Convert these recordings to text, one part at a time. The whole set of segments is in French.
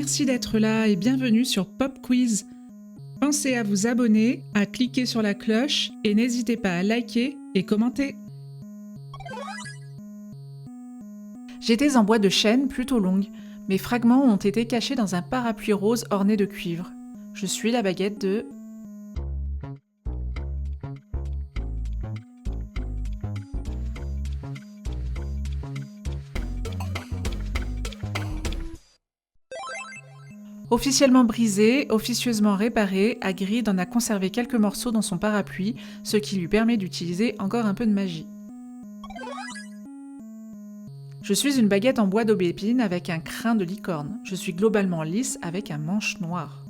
Merci d'être là et bienvenue sur Pop Quiz. Pensez à vous abonner, à cliquer sur la cloche et n'hésitez pas à liker et commenter. J'étais en bois de chêne plutôt longue. Mes fragments ont été cachés dans un parapluie rose orné de cuivre. Je suis la baguette de... Officiellement brisé, officieusement réparé, Hagrid en a conservé quelques morceaux dans son parapluie, ce qui lui permet d'utiliser encore un peu de magie. Je suis une baguette en bois d'aubépine avec un crin de licorne. Je suis globalement lisse avec un manche noir.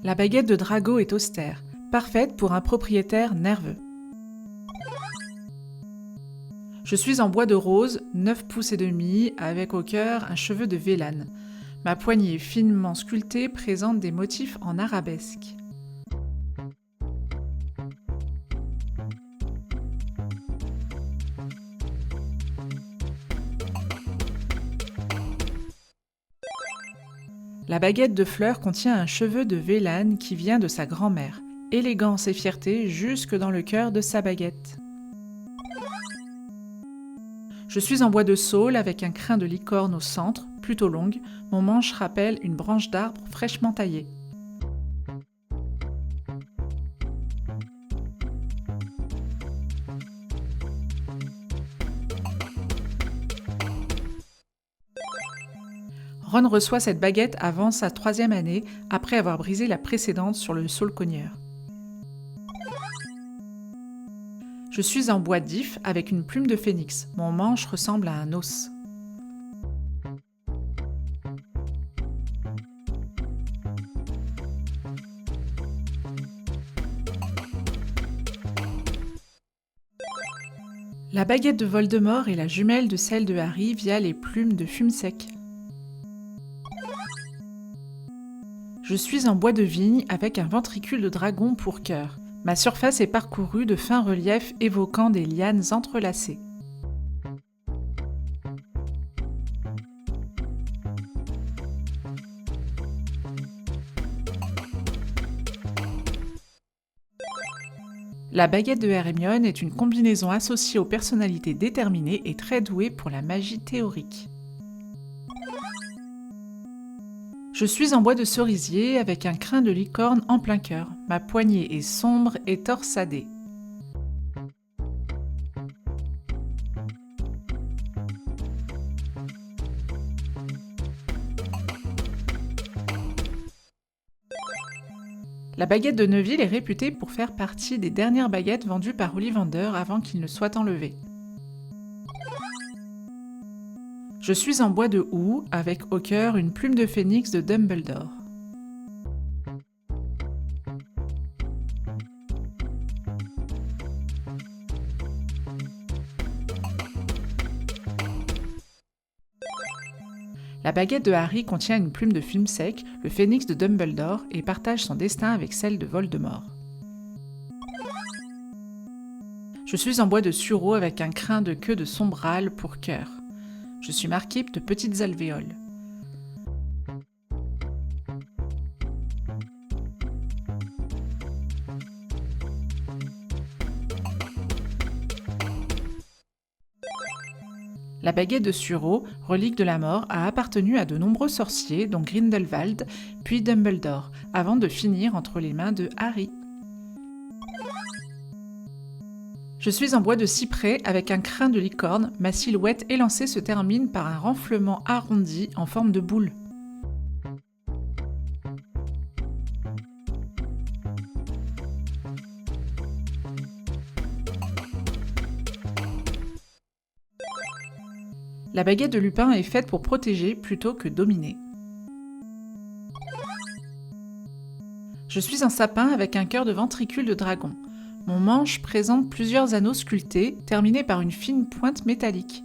La baguette de Drago est austère, parfaite pour un propriétaire nerveux. Je suis en bois de rose, 9 pouces et demi, avec au cœur un cheveu de vélane. Ma poignée finement sculptée présente des motifs en arabesque. La baguette de fleurs contient un cheveu de vélane qui vient de sa grand-mère. Élégance et fierté jusque dans le cœur de sa baguette. Je suis en bois de saule avec un crin de licorne au centre, plutôt longue. Mon manche rappelle une branche d'arbre fraîchement taillée. Ron reçoit cette baguette avant sa 3e année, après avoir brisé la précédente sur le saule-cogneur. Je suis en bois d'if avec une plume de phénix. Mon manche ressemble à un os. La baguette de Voldemort est la jumelle de celle de Harry via les plumes de fume sec. Je suis en bois de vigne avec un ventricule de dragon pour cœur. Ma surface est parcourue de fins reliefs évoquant des lianes entrelacées. La baguette de Hermione est une combinaison associée aux personnalités déterminées et très douée pour la magie théorique. Je suis en bois de cerisier avec un crin de licorne en plein cœur. Ma poignée est sombre et torsadée. La baguette de Neville est réputée pour faire partie des dernières baguettes vendues par Ollivander avant qu'il ne soit enlevé. Je suis en bois de houx, avec au cœur une plume de phénix de Dumbledore. La baguette de Harry contient une plume de fume sec, le phénix de Dumbledore, et partage son destin avec celle de Voldemort. Je suis en bois de sureau avec un crin de queue de sombrale pour cœur. Je suis marquée de petites alvéoles. La baguette de sureau, relique de la mort, a appartenu à de nombreux sorciers, dont Grindelwald, puis Dumbledore, avant de finir entre les mains de Harry. Je suis en bois de cyprès avec un crin de licorne. Ma silhouette élancée se termine par un renflement arrondi en forme de boule. La baguette de Lupin est faite pour protéger plutôt que dominer. Je suis un sapin avec un cœur de ventricule de dragon. Mon manche présente plusieurs anneaux sculptés, terminés par une fine pointe métallique.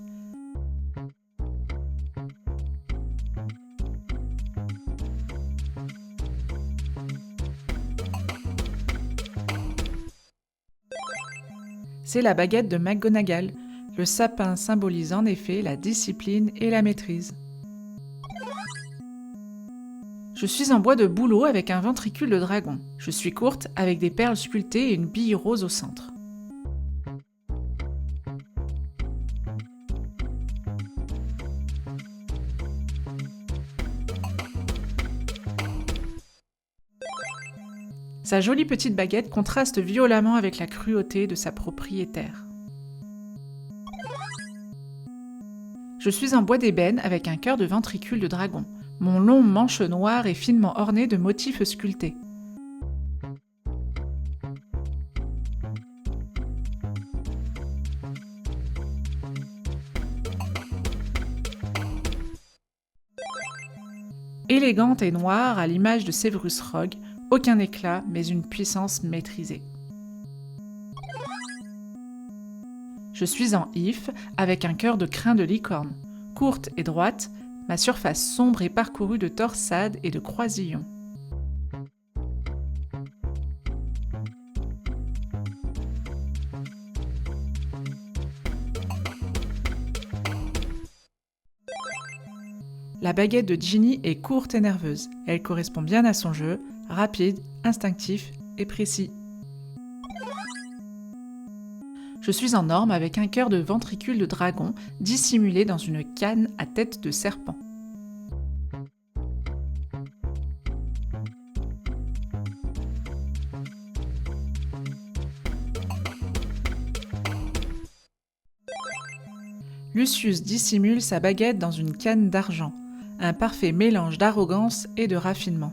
C'est la baguette de McGonagall. Le sapin symbolise en effet la discipline et la maîtrise. Je suis en bois de bouleau avec un ventricule de dragon. Je suis courte avec des perles sculptées et une bille rose au centre. Sa jolie petite baguette contraste violemment avec la cruauté de sa propriétaire. Je suis en bois d'ébène avec un cœur de ventricule de dragon. Mon long manche noir est finement orné de motifs sculptés. Élégante et noire à l'image de Severus Rogue, aucun éclat mais une puissance maîtrisée. Je suis en if avec un cœur de crin de licorne. Courte et droite, ma surface sombre est parcourue de torsades et de croisillons. La baguette de Ginny est courte et nerveuse. Elle correspond bien à son jeu, rapide, instinctif et précis. Je suis en orme avec un cœur de ventricule de dragon dissimulé dans une canne à tête de serpent. Lucius dissimule sa baguette dans une canne d'argent, un parfait mélange d'arrogance et de raffinement.